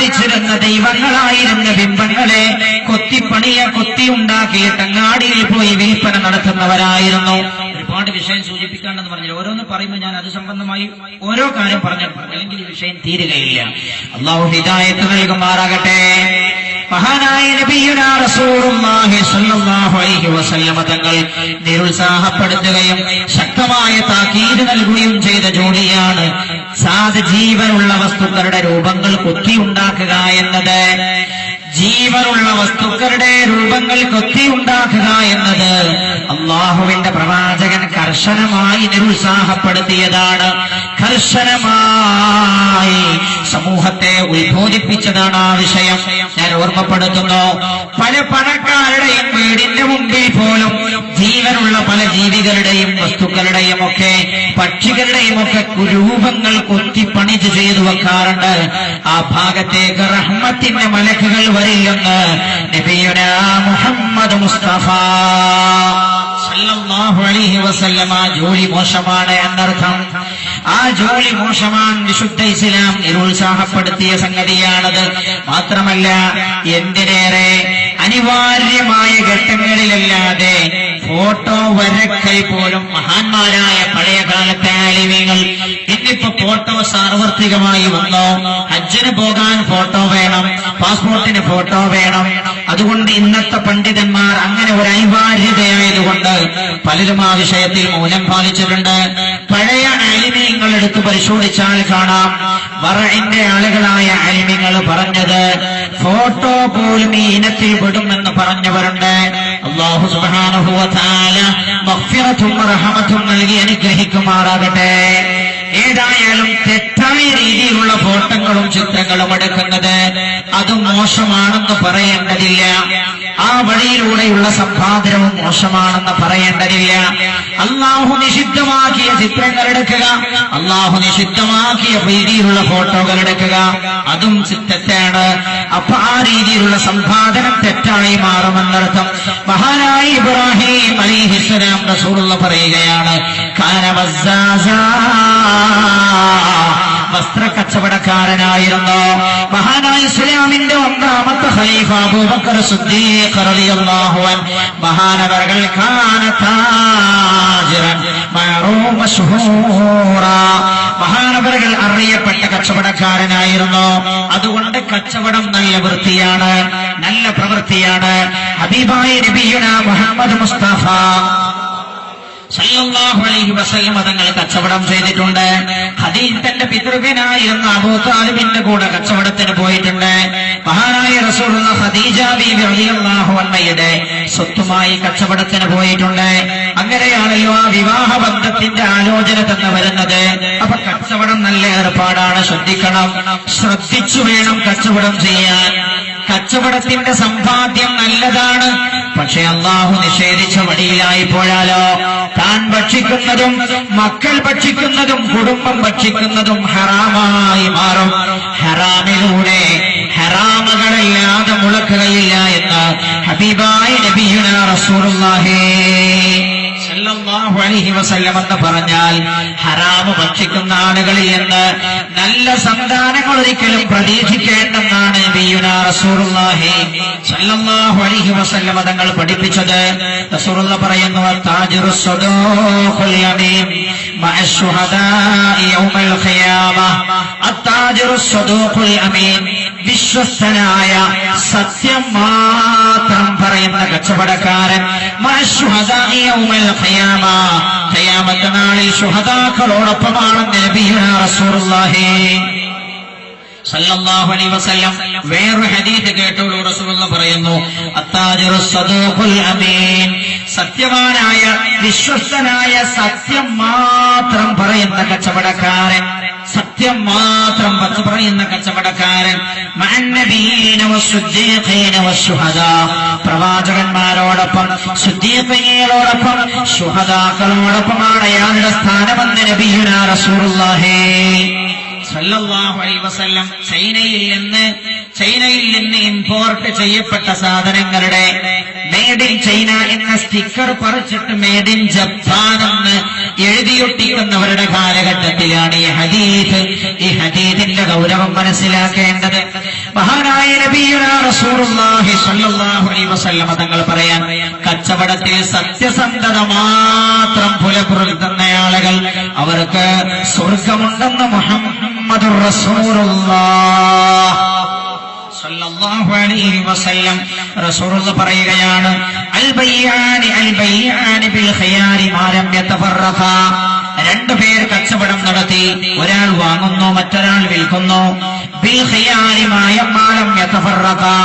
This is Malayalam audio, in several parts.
ആരാധിച്ചിരുന്ന ദൈവങ്ങളായിരുന്ന ബിംബങ്ങളെ കൊത്തിയുണ്ടാക്കിയിട്ട് അങ്ങാടിയിൽ പോയി വിൽപ്പന നടത്തുന്നവരായിരുന്നു. ഒരുപാട് വിഷയം സൂചിപ്പിക്കാണ്ടെന്ന് പറഞ്ഞില്ല. ഓരോന്ന് പറയുമ്പോൾ ഞാൻ അത് സംബന്ധമായി ഓരോ കാര്യം പറഞ്ഞിട്ടുണ്ട്, അല്ലെങ്കിൽ ഈ വിഷയം തീരുകയില്ല. അല്ലാഹു ഹിദായത്ത് നൽകുമാറാകട്ടെ. മഹാനായ നബിയുനാ റസൂലുള്ളാഹി സ്വല്ലല്ലാഹു അലൈഹി വസല്ലമ തങ്ങൾ നിരുത്സാഹപ്പെടുത്തുകയും ശക്തമായ താക്കീത് നൽകുകയും ചെയ്ത ജോലിയാണ് ജീവനുള്ള വസ്തുക്കളുടെ രൂപങ്ങൾ കൊത്തിയുണ്ടാക്കുക എന്നത്. ജീവനുള്ള വസ്തുക്കളുടെ രൂപങ്ങൾ കൊത്തിയുണ്ടാക്കുക എന്നത് അള്ളാഹുവിന്റെ പ്രവാചകൻ കർശനമായി നിരുത്സാഹപ്പെടുത്തിയതാണ്. കർശനമായി സമൂഹത്തെ ഉത്ബോധിപ്പിച്ചതാണ് ആ വിഷയം. ഞാൻ ഓർമ്മപ്പെടുത്തുന്നു, പല പണക്കാരുടെയും വീടിന്റെ മുമ്പിൽ പോലും ജീവനുള്ള പല ജീവികളുടെയും വസ്തുക്കളുടെയും ഒക്കെ പക്ഷികളുടെയും ഒക്കെ രൂപങ്ങൾ കൊത്തിപ്പണിത് ചെയ്തു വെക്കാറുണ്ട്. ആ ഭാഗത്തേക്ക് റഹ്മത്തിന്റെ മലക്കുകൾ വരില്ലെന്ന് നബിയുനാ മുഹമ്മദ് മുസ്തഫ സല്ലല്ലാഹു അലൈഹി വസല്ലമ. ജോലി മോശമാണ് എന്നർത്ഥം. ആ ജോലി മോശമാണ്. വിശുദ്ധ ഇസ്ലാം നിരുത്സാഹപ്പെടുത്തിയ സംഗതിയാണത്. മാത്രമല്ല, എന്തിനേറെ അനിവാര്യമായ ഘട്ടങ്ങളിലല്ലാതെ ഫോട്ടോ വരക്കൽ പോലും മഹാന്മാരായ പഴയകാലത്തെ ആലിമീങ്ങൾ, ഇന്നിപ്പോ ഫോട്ടോ സാർവത്രികമായി വന്നോ, ഹജ്ജിന് പോകാൻ ഫോട്ടോ വേണം, പാസ്പോർട്ടിന് ഫോട്ടോ വേണം. അതുകൊണ്ട് ഇന്നത്തെ പണ്ഡിതന്മാർ അങ്ങനെ ഒരു അനിവാര്യതയായതുകൊണ്ട് പലരും ആ വിഷയത്തിൽ മൗനം പാലിച്ചിട്ടുണ്ട്. പഴയ ആലിമീങ്ങൾ എടുത്ത് പരിശോധിച്ചാൽ കാണാം, വറഇന്റെ ആളുകളായ ആലിമീങ്ങൾ പറഞ്ഞത് ഫോട്ടോ പോലും ഈ ഇനത്തിൽ പെടുമെന്ന് പറഞ്ഞവരുണ്ട്. അല്ലാഹു സുബ്ഹാനഹു വ തആല മഗ്ഫിറത്തും റഹ്മത്തും നൽകി അനുഗ്രഹിക്കുമാറാകട്ടെ. ഏതായാലും തെറ്റായ രീതിയിലുള്ള ഫോട്ടോകളും ചിത്രങ്ങളും എടുക്കുന്നത് അത് മോശമാണെന്ന് പറയേണ്ടതില്ല. ആ വഴിയിലൂടെയുള്ള സമ്പാദനവും മോശമാണെന്ന് പറയേണ്ടതില്ല. അല്ലാഹു നിഷിദ്ധമാക്കിയ ചിത്രങ്ങൾ എടുക്കുക, അല്ലാഹു നിഷിദ്ധമാക്കിയ രീതിയിലുള്ള ഫോട്ടോകൾ എടുക്കുക, അതും തെറ്റാണ്. അപ്പൊ ആ രീതിയിലുള്ള സമ്പാദനം തെറ്റായി മാറുമെന്നർത്ഥം. മഹാനായ ഇബ്രാഹിം അലൈഹിസ്സലാം റസൂലുള്ള പറയുകയാണ്, കാന വസ്സാസാ, വസ്ത്ര കച്ചവടക്കാരനായിരുന്നു. മഹാനായ ഇസ്ലാമിന്റെ ഒന്നാമത്തെ ഖലീഫ അബൂബക്കർ സിദ്ദീഖ് റളിയല്ലാഹു അൻഹു മഹാനവർകൾ കാന താജിറൻ മഅറൂഫ മശ്ഹൂറ, മഹാനവർകൾ അറിയപ്പെട്ട കച്ചവടക്കാരനായിരുന്നു. അതുകൊണ്ട് കച്ചവടം നല്ല വൃത്തിയാണ്, നല്ല പ്രവൃത്തിയാണ്. ഹബീബായ നബിയുനാ മുഹമ്മദ് മുസ്തഫ സല്ലല്ലാഹു അലൈഹി വസല്ലം തങ്ങൾ കച്ചവടം ചെയ്തിട്ടുണ്ട്. ഖദീജ തന്റെ പിതൃവ്യനായിരുന്ന അബൂ താലിബിന്റെ കൂടെ കച്ചവടത്തിന് പോയിട്ടുണ്ട്. മഹാനായ റസൂലുള്ളാഹി ഖദീജ ബീവി റളിയല്ലാഹു അൻഹയുടെ സ്വത്തുമായി കച്ചവടത്തിന് പോയിട്ടുണ്ട്. അങ്ങനെയാണല്ലോ ആ വിവാഹ ബന്ധത്തിന്റെ ആലോചന തന്നെ വരുന്നത്. അപ്പൊ കച്ചവടം നല്ല ഏർപ്പാടാണ്, ശ്രദ്ധിക്കണം, ശ്രദ്ധിച്ചു വേണം കച്ചവടം ചെയ്യാൻ. കച്ചവടത്തിന്റെ സമ്പാദ്യം നല്ലതാണ്. പക്ഷെ അല്ലാഹു നിഷേധിച്ച വഴിയിലായി പോയാലോ താൻ ഭക്ഷിക്കുന്നതും മക്കൾ ഭക്ഷിക്കുന്നതും കുടുംബം ഭക്ഷിക്കുന്നതും ഹറാമായി മാറും. ഹറാമിലൂടെ ഹറാമുകളല്ലാതെ മുളക്കുകയില്ല എന്ന് ഹബീബായ നബിയുനാ റസൂലുള്ളാഹി സല്ലല്ലാഹു അലൈഹി വസല്ലം എന്ന് പറഞ്ഞാൽ ഹറാമ് ഭക്ഷിക്കുന്ന ആളുകളിൽ നിന്ന് നല്ല സന്താനങ്ങൾ ഒരിക്കലും പ്രതീക്ഷിക്കേണ്ടെന്നാണ് നബിയുനാ റസൂലുള്ളാഹി സല്ലല്ലാഹു അലൈഹി വസല്ലം തങ്ങൾ പഠിപ്പിച്ചത്. റസൂലുള്ളാഹി പറയുന്നു, താജിറു സ്വദൂഖുൽ യമീൻ മഅ ശുഹദാഇ യൗമൽ ഖിയാമ. അത്താജിറു സ്വദൂഖുൽ യമീൻ, വിശ്വസ്തനായ സത്യം മാത്രം പറയുന്ന കച്ചവടക്കാരൻ, മഅ ശുഹദാഇ യൗമൽ ഖിയാമ, ഖിയാമത്ത് നാളിൽ ശുഹദാക്കളോടൊപ്പമാണെന്ന് നബിയുനാ റസൂലുള്ളാഹി സല്ലല്ലാഹു അലൈഹി വസല്ലം. വേറൊരു ഹദീസ് കേട്ടോളൂ. റസൂലുള്ളാഹി പറയുന്നു, അത്താജിറു സ്വദൂഖുൽ അമീൻ, സത്യവാനായ വിശ്വസ്തനായ സത്യം മാത്രം പറയുന്ന കച്ചവടക്കാരൻ, സത്യം മാത്രം പറയുന്ന കച്ചവടക്കാരൻ, മഅന്നബിയീന വസ്സുദ്ദീഖീന വസ്സുഹദാ, പ്രവാചകന്മാരോടൊപ്പം സുദ്ദീഖീങ്ങളോടൊപ്പം ശുഹദാക്കളോടൊപ്പമാണ് അയാളുടെ സ്ഥാനമെന്ന് നബിയുനാ റസൂലുള്ളാഹി സല്ലല്ലാഹു അലൈഹി വസല്ലം. ചൈനയിൽ നിന്ന് ഇമ്പോർട്ട് ചെയ്യപ്പെട്ട സാധനങ്ങളുടെ മെയ്ഡ് ഇൻ ചൈന എന്ന സ്റ്റിക്കർ പറിച്ചിട്ട് മെയ്ഡ് ഇൻ ജപ്പാൻ എന്ന് എഴുതിയൊട്ടിക്കുന്നവരുടെ കാലഘട്ടത്തിലാണ് ഈ ഹദീസിന്റെ ഗൗരവം മനസ്സിലാക്കേണ്ടത്. മഹാനായ നബിയുനാ റസൂലുള്ളാഹി സ്വല്ലല്ലാഹു അലൈഹി വസല്ലം തങ്ങൾ പറയാൻ, കച്ചവടത്തിൽ സത്യസന്ധത മാത്രം പുലർത്തുന്ന ആളുകൾ അവർക്ക് സ്വർഗമുണ്ടെന്ന് മുഹമ്മദുർ റസൂലുള്ളാഹ് സല്ലല്ലാഹു അലൈഹി വസല്ലം റസൂലുള്ളാഹി പറയുകയാണ്, അൽ ബയ്യാനി ബിൽ ഖിയാരി മാ ലം യതഫറഖാ. രണ്ടുപേർ കച്ചവടം നടത്തി, ഒരാൾ വാങ്ങുന്നു മറ്റൊരാൾ വിൽക്കുന്നു. ബിൽ ഖിയാരി മാ ലം യതഫറഖാ.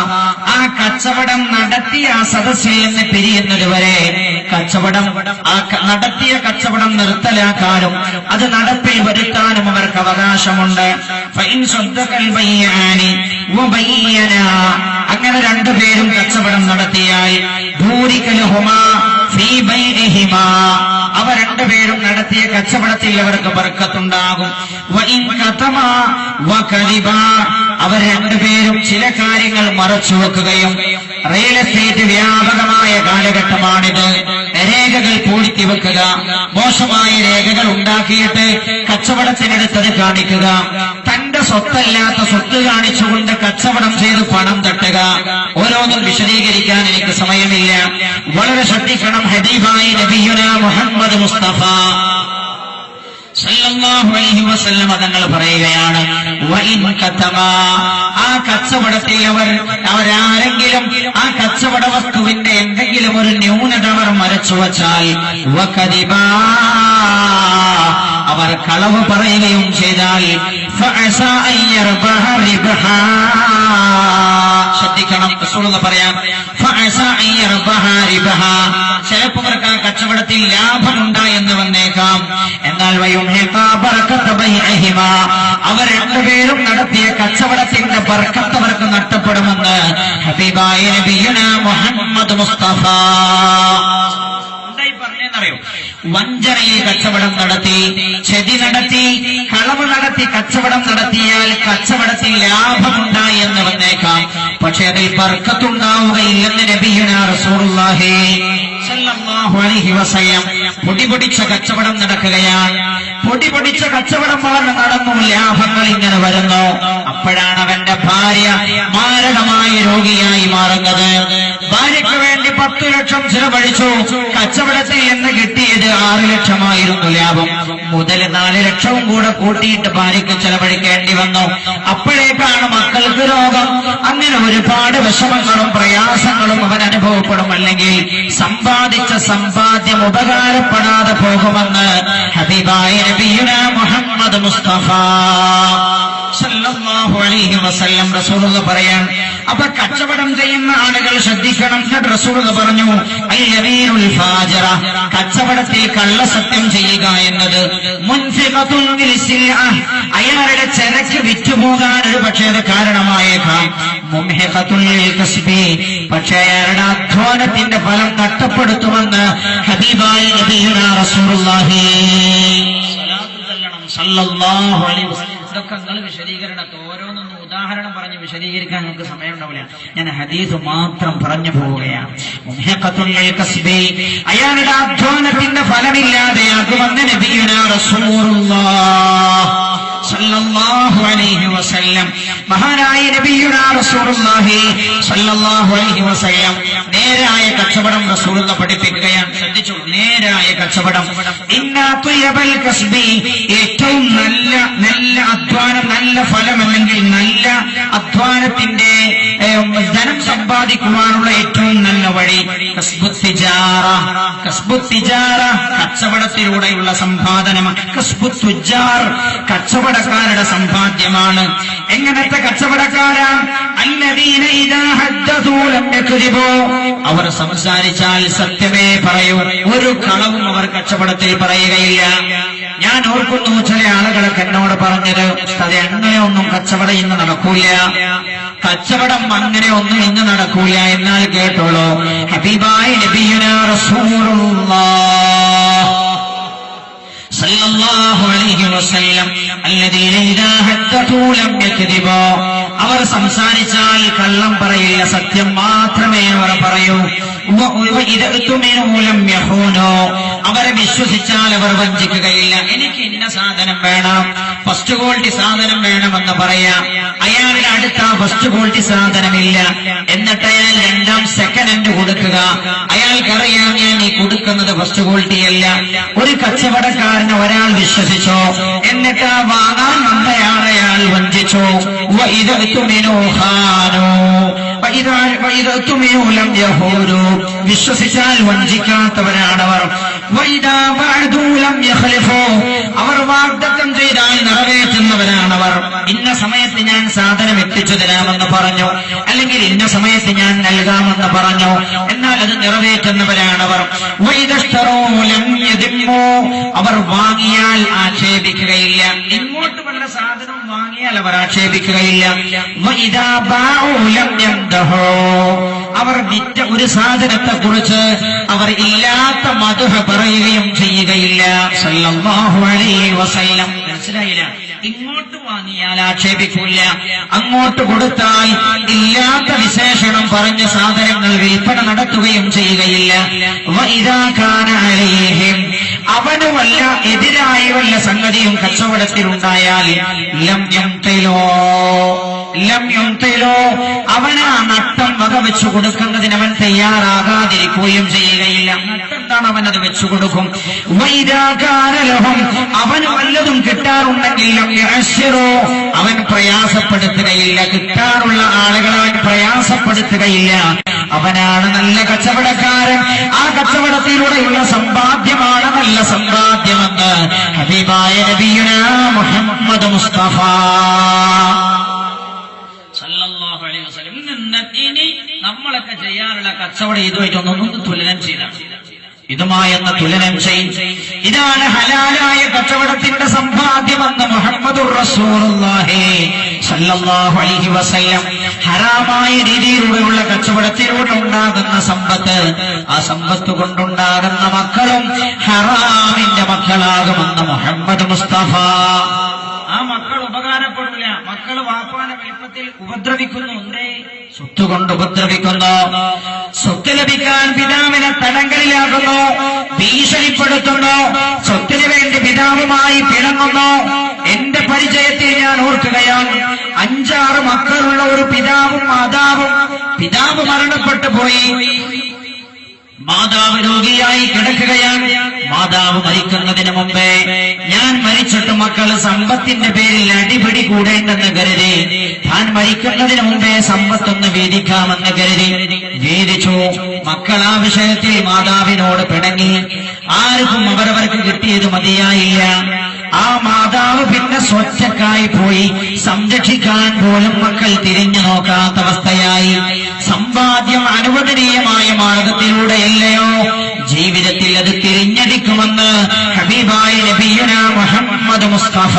ആ കച്ചവടം നടത്തിയ ആ സദസ്സിൽ നിന്ന് പിരിയുന്നതുവരെ നടത്തിയ കച്ചവടം നിർത്തലാക്കാനും അത് നടപ്പിൽ വരുത്താനും അവർക്ക് അവകാശമുണ്ട്. ഫഇൻ സദ്ദഖൽ ബയ്യാനി വബയ്യനാ. അങ്ങനെ രണ്ടുപേരും കച്ചവടം നടത്തിയാൽ ബൂരിക ലഹുമാ ഫീ ബൈഇഹിമാ. അവർ രണ്ടുപേരും നടത്തിയ കച്ചവടത്തിൽ അവർക്ക് ബർക്കത്തുണ്ടാകും. വഇൻ കതമാ വകദിബാ. അവർ രണ്ടുപേരും ചില കാര്യങ്ങൾ മറച്ചുവെക്കുകയും, റിയൽ എസ്റ്റേറ്റ് വ്യാപകമായ കാലഘട്ടമാണിത്, രേഖകൾ പൂഴ്ത്തിവെക്കുക, മോശമായ രേഖകൾ ഉണ്ടാക്കിയിട്ട് കച്ചവടത്തിനെടുത്തത് കാണിക്കുക, തന്റെ സ്വത്തല്ലാത്ത സ്വത്ത് കാണിച്ചുകൊണ്ട് കച്ചവടം ചെയ്ത് പണം തട്ടുക. ഓരോന്നും വിശദീകരിക്കാൻ എനിക്ക് സമയമില്ല. വളരെ ശ്രദ്ധിക്കണം. ഹബീബായ നബിയുനാ മുഹമ്മദ് മുസ്തഫ സല്ലല്ലാഹു അലൈഹി വസല്ലം തങ്ങൾ പറയുകയാണ്, വഇൻ കതമാ. ആ കച്ചവടത്തിൽ അവരാരെങ്കിലും ആ കച്ചവട വസ്തുവിന്റെ എന്തെങ്കിലും ഒരു ന്യൂനത അവർ മറച്ചുവച്ചാൽ, വകദിബാ. അവർ കളവ് പറയുകയും ചെയ്താൽ, ഫഅസാ അൻ യർബഹ റിബ്ഹാ. ശ്രദ്ധിക്കണം. റസൂലുള്ളാഹി പറയാം, ഫഅസാ അൻ യർബഹ റിബ്ഹാ. ചിലപ്പോൾ അവർക്ക് ആ കച്ചവടത്തിൽ ലാഭമുണ്ടായെന്ന് വന്നേക്കാം. എന്നാൽ അവർ രണ്ടുപേരും നടത്തിയ കച്ചവടത്തിന്റെ ബർക്കത്ത് അവർക്ക് നഷ്ടപ്പെടുമെന്ന് ഹബീബായ നബിയുനാ മുഹമ്മദ് മുസ്തഫ. എന്തായി പറഞ്ഞെന്നറിയോ? വഞ്ചനയിൽ കച്ചവടം നടത്തി, ചതി നടത്തി, കളവ് നടത്തി കച്ചവടം നടത്തിയാൽ കച്ചവടത്തിൽ ലാഭമുണ്ടായി എന്ന് വന്നേക്കാം. പക്ഷെ അതിൽ ബർക്കത്തുണ്ടാവുകയില്ലെന്ന് നബിയുനാ റസൂലുള്ളാഹി സല്ലല്ലാഹു അലൈഹി വസല്ലം. പൊടിപൊടിച്ച കച്ചവടം നടക്കുകയാണ്. പൊടിപൊടിച്ച കച്ചവടം നടന്നു, ലാഭങ്ങൾ ഇങ്ങനെ വരുന്നു. അപ്പോഴാണ് അവന്റെ ഭാര്യ മാരകമായ രോഗിയായി മാറുന്നത്. ഭാര്യയ്ക്ക് വേണ്ടി 10 ലക്ഷം ചിലവഴിച്ചു. കച്ചവടത്തിൽ എന്ന് കിട്ടിയത് 6 ലക്ഷമായിരുന്നു ലാഭം. മുതൽ 4 ലക്ഷവും കൂടെ കൂട്ടിയിട്ട് ഭാര്യയ്ക്ക് ചെലവഴിക്കേണ്ടി വന്നു. അപ്പോഴേക്കാണ് മക്കൾക്ക് രോഗം. അങ്ങനെ ഒരുപാട് വിഷമങ്ങളും പ്രയാസങ്ങളും അവൻ അനുഭവപ്പെടും. അല്ലെങ്കിൽ സമ്പാദിച്ച സമ്പാദ്യം ഉപകാരപ്പെടാതെ പോകുമെന്ന് ഹബീബായ നബിയുനാ മുഹമ്മദ് മുസ്തഫ സല്ലല്ലാഹു അലൈഹി വസല്ലം റസൂലുള്ളാഹി പറയാൻ. അപ്പൊ കച്ചവടം ചെയ്യുന്ന ആളുകൾ ശ്രദ്ധിക്കണം. റസൂലുള്ളാഹി പറഞ്ഞു, അൽ-യമീനുൽ ഫാജിറ. കച്ചവടത്തിൽ കള്ളസത്യം ചെയ്യുക എന്നത് മുൻഫിഖത്തുൻ ലിസിൽഅ. അയാളുടെ ചരക്ക് വിറ്റുപോകാൻ ഒരു പക്ഷേ അത് കാരണമായേക്കാം. മുംഹിഖത്തുൻ ലിൽ കസ്ബി. പക്ഷേ അയാളുടെ അധ്വാനത്തിന്റെ ഫലം നഷ്ടപ്പെടുത്തുമെന്ന് ഹബീബായ നബിയുനാ റസൂലുള്ളാഹി സല്ലല്ലാഹു അലൈഹി വസല്ലം. ഇതൊക്കെ നിങ്ങൾ വിശദീകരണത്തെ ഓരോന്നൊന്നും ഉദാഹരണം പറഞ്ഞ് വിശദീകരിക്കാൻ നമുക്ക് സമയം ഉണ്ടാവില്ല. ഞാൻ ഹദീസ് മാത്രം പറഞ്ഞു പോവുകയാണ്. അയാളുടെ അധ്വാനത്തിന്റെ ഫലമില്ലാതെയാകുമെന്ന് നബിയുനാ റസൂലുള്ളാഹി സല്ലല്ലാഹു അലൈഹി വസല്ലം. മഹാനായ നബിയുനാ റസൂലുള്ളാഹി സല്ലല്ലാഹു അലൈഹി വസല്ലം നേരായ കച്ചവടം റസൂലുള്ളാഹി പഠിപ്പിക്കുകയാണ്. ശ്രദ്ധിച്ചു. നേരായ കച്ചവടം. ഇന്നാ തുയബൽ കസ്ബി. ഏറ്റവും നല്ല അധ്വാനം, നല്ല ഫലം, അല്ലെങ്കിൽ നല്ല അധ്വാനത്തിന്റെ ധനം സമ്പാദിക്കുവാനുള്ള ഏറ്റവും നല്ല വഴി കസ്ബുത്തിജാറ. കച്ചവടത്തിലൂടെയുള്ള സമ്പാദനം. കസ്ബുത്തുജാർ. കച്ചവടക്കാരുടെ സമ്പാദ്യമാണ്. എങ്ങനത്തെ കച്ചവടക്കാരാ? അല്ലദീന ഇദാ ഹദ്ദസൂ ലം യക്ദിബൂ. അവർ സംസാരിച്ചാൽ സത്യമേ പറയൂ. ഒരു കളവും അവർ കച്ചവടത്തിൽ പറയുകയില്ല. ഞാൻ ഓർക്കുന്നു, ചില ആളുകളൊക്കെ എന്നോട് പറഞ്ഞത്, ഉസ്താദേ അങ്ങനെയൊന്നും കച്ചവടം ഇന്ന് നടക്കൂല, കച്ചവടം അങ്ങനെയൊന്നും ഇന്ന് നടക്കൂല. എന്നാൽ കേട്ടോളൂ, ഹബീബായ നബിയുനാ റസൂലുള്ളാഹി സല്ലല്ലാഹു അലൈഹി വസല്ലം അല്ലദീന ഇദാ ഹദ്ദസൂ ലം യക്ദിബൂ. അവർ സംസാരിച്ചാൽ കള്ളം പറയില്ല, സത്യം മാത്രമേ അവർ പറയൂ. അവരെ വിശ്വസിച്ചാൽ അവർ വഞ്ചിക്കുകയില്ല. എനിക്ക് ഇന്ന സാധനം വേണം, ഫസ്റ്റ് ക്വാളിറ്റി സാധനം വേണമെന്ന് പറയാം. അയാളുടെ അടുത്ത് ആ ഫസ്റ്റ് ക്വാളിറ്റി സാധനമില്ല, എന്നിട്ട് അയാൾ രണ്ടാം സെക്കൻഡ് ഹാൻഡ് കൊടുക്കുക. അയാൾക്കറിയാം ഞാൻ ഈ കൊടുക്കുന്നത് ഫസ്റ്റ് ക്വാളിറ്റി അല്ല. ഒരു കച്ചവടക്കാരനെ ഒരാൾ വിശ്വസിച്ചോ, എന്നിട്ട് വാങ്ങാൻ വന്നയാളെ അയാൾ വഞ്ചിച്ചോ. വിശ്വസിച്ചാൽ വഞ്ചിക്കാത്തവരാണവർ. അവർ വാഗ്ദത്തം ചെയ്താൽ നിറവേറ്റുന്നവരാണവർ. ഇന്ന സമയത്ത് ഞാൻ സാധനം എത്തിച്ചു തരാമെന്ന് പറഞ്ഞു, അല്ലെങ്കിൽ ഇന്ന സമയത്ത് ഞാൻ നൽകാമെന്ന് പറഞ്ഞു, എന്നാൽ അത് നിറവേറ്റുന്നവരാണവർ. അവർ വാങ്ങിയാൽ ആക്ഷേപിക്കുകയില്ല. ഇങ്ങോട്ട് വല്ല സാധനം വാങ്ങിയാൽ അവർ ആക്ഷേപിക്കുകയില്ല. അവർ വിറ്റ ഒരു സാധനത്തെ കുറിച്ച് അവർ ഇല്ലാത്ത മദ്ഹ് പറയുകയും ചെയ്യുകയില്ല. സല്ലല്ലാഹു അലൈഹി വസല്ലം. മനസ്സിലായില്ല? ഇങ്ങോട്ട് വാങ്ങിയാൽ ആക്ഷേപിക്കില്ല, അങ്ങോട്ട് കൊടുത്താൽ ഇല്ലാത്ത വിശേഷണം പറഞ്ഞ സാധനങ്ങൾ വിൽപ്പന നടത്തുകയും ചെയ്യുകയില്ല. അവന് വല്ല എതിരായി വല്ല സംഗതിയും കച്ചവടത്തിലുണ്ടായാൽ അവന് ആ നട്ടം വകവെച്ചു കൊടുക്കുന്നതിന് അവൻ തയ്യാറാകാതിരിക്കുകയും ചെയ്യുകയില്ല. നട്ടെന്താണ് അവനത് വെച്ചു കൊടുക്കും. അവന് വല്ലതും കിട്ടാറുണ്ടെങ്കിൽ അവൻ പ്രയാസപ്പെടുത്തുകയില്ല. കിട്ടാറുള്ള ആളുകളെ അവൻ പ്രയാസപ്പെടുത്തുകയില്ല. അവനാണ് നല്ല കച്ചവടക്കാരൻ. ആ കച്ചവടത്തിലൂടെയുള്ള സമ്പാദ്യമാണ് നല്ല സമ്പാദ്യമെന്ന് ഹബീബായ നബിയുനാ മുഹമ്മദ് മുസ്തഫ സല്ലല്ലാഹു അലൈഹി വസല്ലം. ഇനി നമ്മളൊക്കെ ചെയ്യാനുള്ള കച്ചവടം ഇതുമായിട്ടൊന്നും തുലനം ചെയ്താൽ ഇതുമായെന്ന് തുലനം ചെയ്യും. ഇതാണ് ഹലാലായ കച്ചവടത്തിന്റെ സമ്പാദ്യമെന്ന് മുഹമ്മദുർ റസൂലുള്ളാഹി സല്ലല്ലാഹു അലൈഹി വസല്ലം. ഹറാമായ രീതിയിലൂടെയുള്ള കച്ചവടത്തിലൂടെ ഉണ്ടാകുന്ന സമ്പത്ത്, ആ സമ്പത്ത് കൊണ്ടുണ്ടാകുന്ന മക്കളും ഹറാമിന്റെ മക്കളാകുമെന്ന് മുഹമ്മദ് മുസ്തഫ. ആ മക്കൾ ഉപകാരപ്പെടില്ല. മക്കൾ വാപ്പാനെ വലിപ്പത്തിൽ ഉപദ്രവിക്കുന്നുണ്ടേ, സ്വത്ത് കൊണ്ട് ഉപദ്രവിക്കുന്നു. സ്വത്ത് ലഭിക്കാൻ പിതാവിനെ തടങ്കലിലാകുന്നു, ഭീഷണിപ്പെടുത്തുന്നു. സ്വത്തിന് വേണ്ടി പിതാവുമായി പിണങ്ങുന്നു. എന്റെ പരിചയത്തിൽ ഞാൻ ഓർക്കുകയാണ്, 5-6 മക്കളുള്ള ഒരു പിതാവും മാതാവും. പിതാവ് മരണപ്പെട്ടു പോയി, മാതാവ് രോഗിയായി കിടക്കുകയാണ്. മാതാവ് മരിക്കുന്നതിന് മുമ്പേ ഞാൻ മരിച്ചിട്ട് മക്കൾ സമ്പത്തിന്റെ പേരിൽ അടിപിടി കൂടേണ്ടെന്ന് കരുതി, താൻ മരിക്കുന്നതിന് മുമ്പേ സമ്പത്തൊന്ന് വീതിക്കാമെന്ന് കരുതി വീതിച്ചു. മക്കൾ ആ വിഷയത്തിൽ മാതാവിനോട് പിണങ്ങി. ആർക്കും അവരവർക്ക് കിട്ടിയത് മതിയായില്ല. ആ മാതാവ് പിന്നെ സ്വച്ഛക്കായി പോയി. സംരക്ഷിക്കാൻ പോലും മക്കൾ തിരിഞ്ഞു നോക്കാത്ത അവസ്ഥയായി. സമ്പാദ്യം അനുവദനീയമായ മാർഗത്തിലൂടെയല്ലയോ, ജീവിതത്തിൽ അത് തിരിഞ്ഞടിക്കുമെന്ന് ഹബീബായ നബിയുനാ മുഹമ്മദ് മുസ്തഫ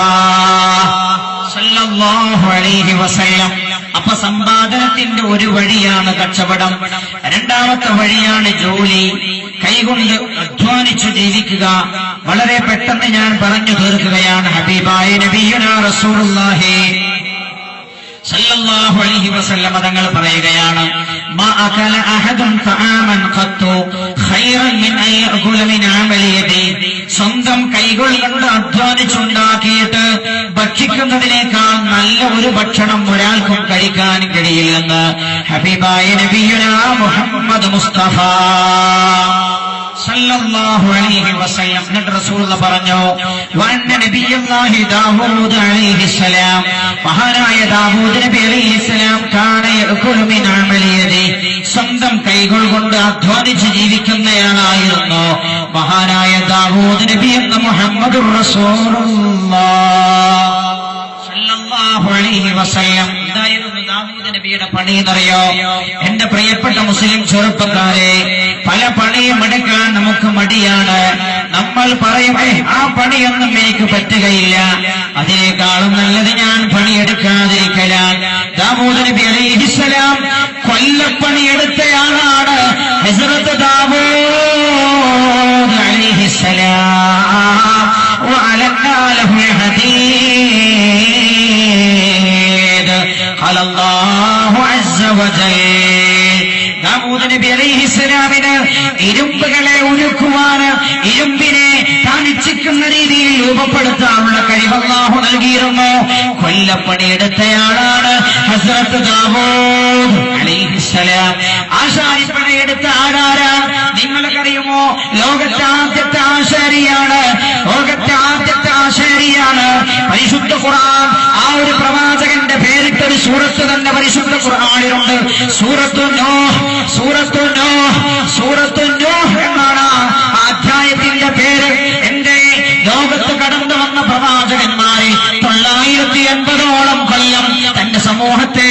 സല്ലല്ലാഹു അലൈഹി വസല്ലം. അപ്പൊ സമ്പാദനത്തിന്റെ ഒരു വഴിയാണ് കച്ചവടം. രണ്ടാമത്തെ വഴിയാണ് ജോലി. കൈകൊണ്ട് അധ്വാനിച്ചു ജീവിക്കുക. വളരെ പെട്ടെന്ന് ഞാൻ പറഞ്ഞു തീർക്കുകയാണ്. ഹബീബായ നബിയുനാ റസൂലുള്ളാഹി സല്ലല്ലാഹു അലൈഹി വസല്ലം തങ്ങൾ പറയുകയാണ്, മാ അകല അഹദുൻ തആമൻ ഖത്തു ഖൈറൻ മിൻ അൻ യഅകുല മിൻ അമലി യദി. സ്വന്തം കൈകൾ കൊണ്ട് അധ്വാനിച്ചുണ്ടാക്കിയിട്ട് ഭക്ഷിക്കുന്നതിനേക്കാൾ നല്ല ഒരു ഭക്ഷണം ഒരാൾക്കും കഴിക്കാൻ കഴിയില്ലെന്ന് ഹബീബായ നബിയുനാ മുഹമ്മദ് മുസ്തഫ സല്ലല്ലാഹു അലൈഹി വസല്ലം. എന്നിട്ട് റസൂലുള്ളാഹി പറഞ്ഞു, വഅന്ന നബിയുല്ലാഹി ദാവൂദ് അലൈഹിസ്സലാം, മഹാനായ ദാവൂദ് നബി അലൈഹിസ്സലാം കാന യഅകുലു മിൻ അമലി യദി, സ്വന്തം കൈകൾ കൊണ്ട് അധ്വാനിച്ച് ജീവിക്കുന്നയാളായിരുന്നു മഹാനായ ദാവൂദ് നബി എന്ന് മുഹമ്മദുർ റസൂലുള്ളാഹി സല്ലല്ലാഹു അലൈഹി വസല്ലം. എന്തായിരുന്നു ദാവൂദ് നബിയുടെ പണി എന്നറിയോ? എന്റെ പ്രിയപ്പെട്ട മുസ്ലിം ചെറുപ്പക്കാരെ, പല പണിയും എടുക്കാൻ നമുക്ക് മടിയാണ്. നമ്മൾ പറയും, ആ പണിയൊന്നും എനിക്ക് പറ്റുകയില്ല, അതിനേക്കാളും നല്ലത് ഞാൻ പണിയെടുക്കാതിരിക്കലാണ്. ദാവൂദ് നബി അലൈഹിസ്സലാം കൊല്ലപ്പണിയെടുത്തയാളാണ്. ഹസ്രത്ത് ദാവൂദ് അലൈഹിസ്സലാം വഅലന്നാ ലഹു ഹദീദ് ഖാല അല്ലാഹു അസ്സ വജൽ. ദാവൂദ് നബി അലൈഹിസ്സലാമിന് ഇരുമ്പുകളെ ഉരുക്കുവാന്, ഇരുമ്പിനെ താൻ ഇച്ഛിക്കുന്ന രീതിയിൽ രൂപപ്പെടുത്താനുള്ള കഴിവ് അല്ലാഹു നൽകിയിരുന്നു. കൊല്ലപ്പണിയെടുത്തയാളാണ് ഹസ്രത്ത് ദാവൂദ് അലൈഹിസ്സലാം. ആശാരിപ്പണിയെടുത്ത ആളാരാണ് നിങ്ങൾക്കറിയുമോ? ലോകത്തെ ആദ്യത്തെ ആശാരിയാണ്, ലോകത്തെ ആദ്യത്തെ ആശാരിയാണ്. പരിശുദ്ധ ഖുർആൻ ആ ഒരു പ്രവാചകന്റെ പേരിട്ടൊരു സൂറത്ത് തന്നെ പരിശുദ്ധ ഖുർആനിലുണ്ട്. സൂറത്തു നൂഹ്, സൂറത്തു നൂഹ്, സൂറത്തു നൂഹ് എന്നാണ് ആ അധ്യായത്തിന്റെ പേര്. എന്റെ ലോകത്ത് കടന്നു വന്ന പ്രവാചകന്മാരെ 980ഓളം കൊല്ലം തന്റെ സമൂഹത്തെ